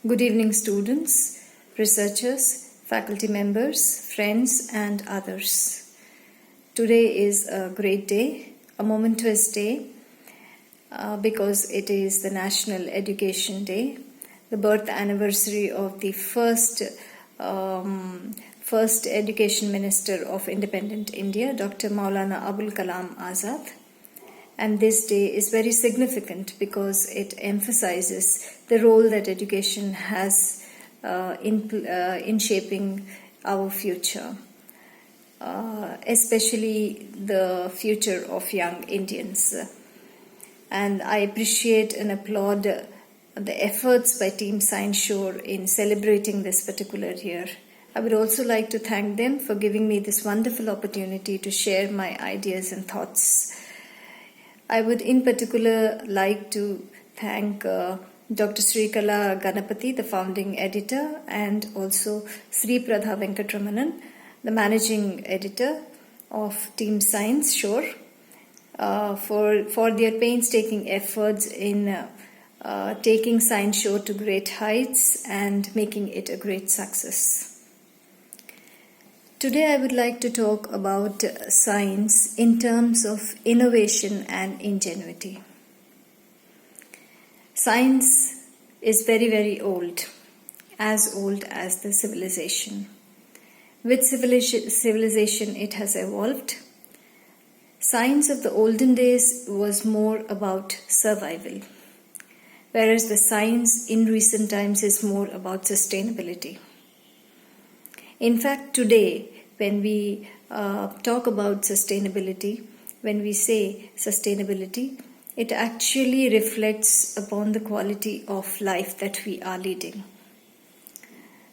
Good evening, students, researchers, faculty members, friends, and others. Today is a great day, a momentous day, because it is the National Education Day, the birth anniversary of the first Education Minister of Independent India, Dr. Maulana Abul Kalam Azad. And this day is very significant because it emphasizes the role that education has in shaping our future, especially the future of young Indians. And I appreciate and applaud the efforts by Team Science Shore in celebrating this particular year. I would also like to thank them for giving me this wonderful opportunity to share my ideas and thoughts. I would in particular like to thank Dr. Srikala Ganapati, the founding editor, and also Sri Pradha Venkatramanan, the managing editor of Team Science Shore, for their painstaking efforts in taking Science Shore to great heights and making it a great success. Today I would like to talk about science in terms of innovation and ingenuity. Science is very, very old as the civilization. With civilization it has evolved. Science of the olden days was more about survival, whereas the science in recent times is more about sustainability. In fact, today, when we talk about sustainability, when we say sustainability, it actually reflects upon the quality of life that we are leading.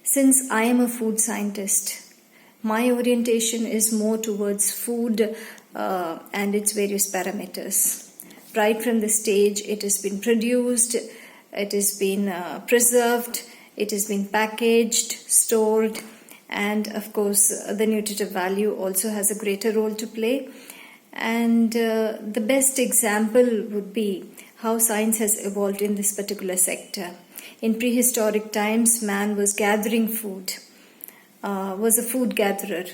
Since I am a food scientist, my orientation is more towards food and its various parameters. Right from the stage it has been produced, it has been preserved, it has been packaged, stored, and of course the nutritive value also has a greater role to play. And the best example would be how science has evolved in this particular sector. In prehistoric times, man was gathering food, was a food gatherer,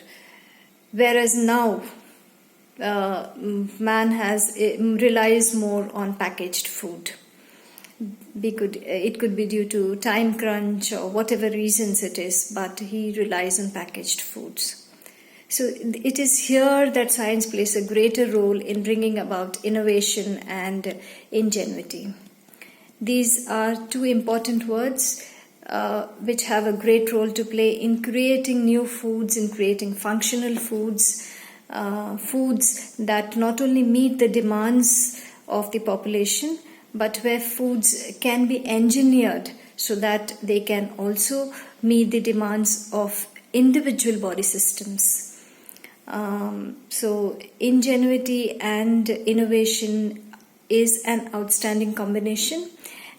whereas now man relies more on packaged food. It could be due to time crunch or whatever reasons it is, but he relies on packaged foods. So it is here that science plays a greater role in bringing about innovation and ingenuity. These are two important words which have a great role to play in creating new foods, in creating functional foods, foods that not only meet the demands of the population, but where foods can be engineered so that they can also meet the demands of individual body systems. So ingenuity and innovation is an outstanding combination,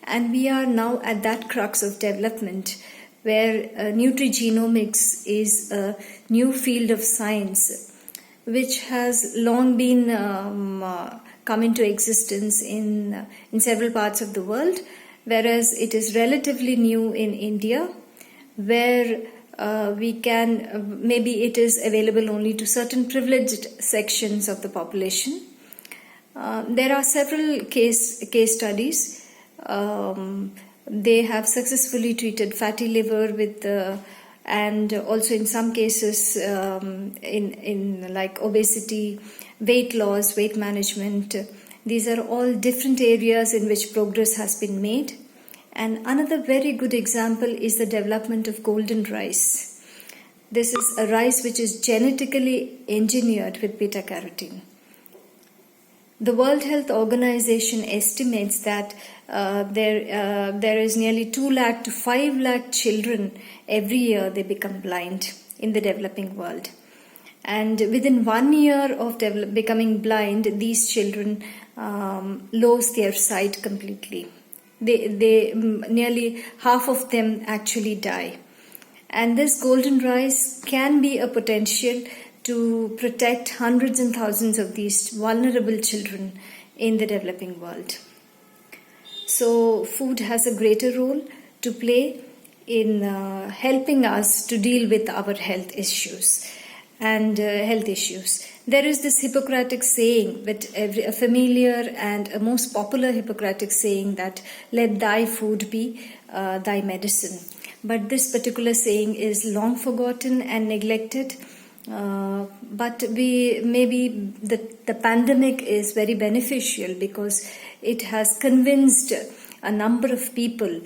and we are now at that crux of development where nutrigenomics is a new field of science which has long been come into existence in several parts of the world, whereas it is relatively new in India, where we can, maybe it is available only to certain privileged sections of the population. There are several case studies. They have successfully treated fatty liver with and also in some cases in like obesity, weight loss, weight management. These are all different areas in which progress has been made. And another very good example is the development of golden rice. This is a rice which is genetically engineered with beta carotene. The World Health Organization estimates that there is nearly 2 lakh to 5 lakh children every year they become blind in the developing world. And within 1 year of becoming blind, these children lose their sight completely. They nearly half of them actually die. And this golden rice can be a potential to protect hundreds and thousands of these vulnerable children in the developing world. So food has a greater role to play in helping us to deal with our health issues. There is this Hippocratic saying, a familiar and a most popular Hippocratic saying, that let thy food be thy medicine. But this particular saying is long forgotten and neglected. But maybe the pandemic is very beneficial, because it has convinced a number of people,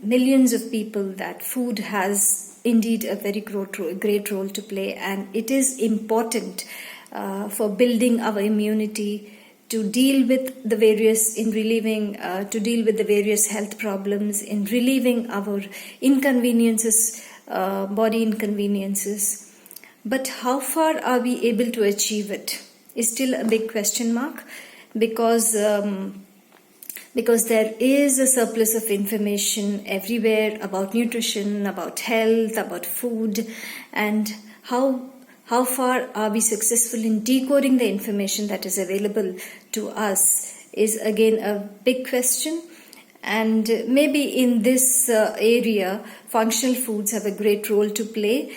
millions of people, that food has indeed a very great role to play, and it is important for building our immunity, to deal with the various health problems, in relieving our inconveniences, body inconveniences. But how far are we able to achieve it is still a big question mark, because there is a surplus of information everywhere about nutrition, about health, about food, and how far are we successful in decoding the information that is available to us is again a big question. And maybe in this area, functional foods have a great role to play,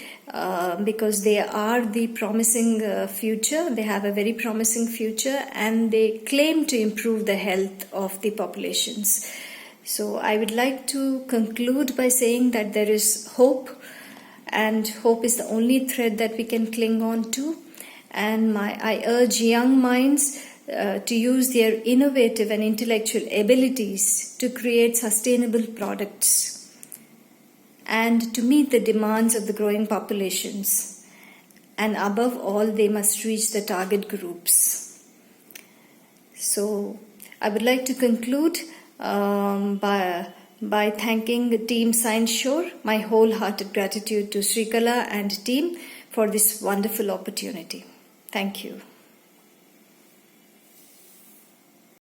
because they are the promising future. They have a very promising future, and they claim to improve the health of the populations. So I would like to conclude by saying that there is hope, and hope is the only thread that we can cling on to. And I urge young minds to use their innovative and intellectual abilities to create sustainable products and to meet the demands of the growing populations. And above all, they must reach the target groups. So I would like to conclude by thanking Team Science Shore, my wholehearted gratitude to Srikala and team for this wonderful opportunity. Thank you.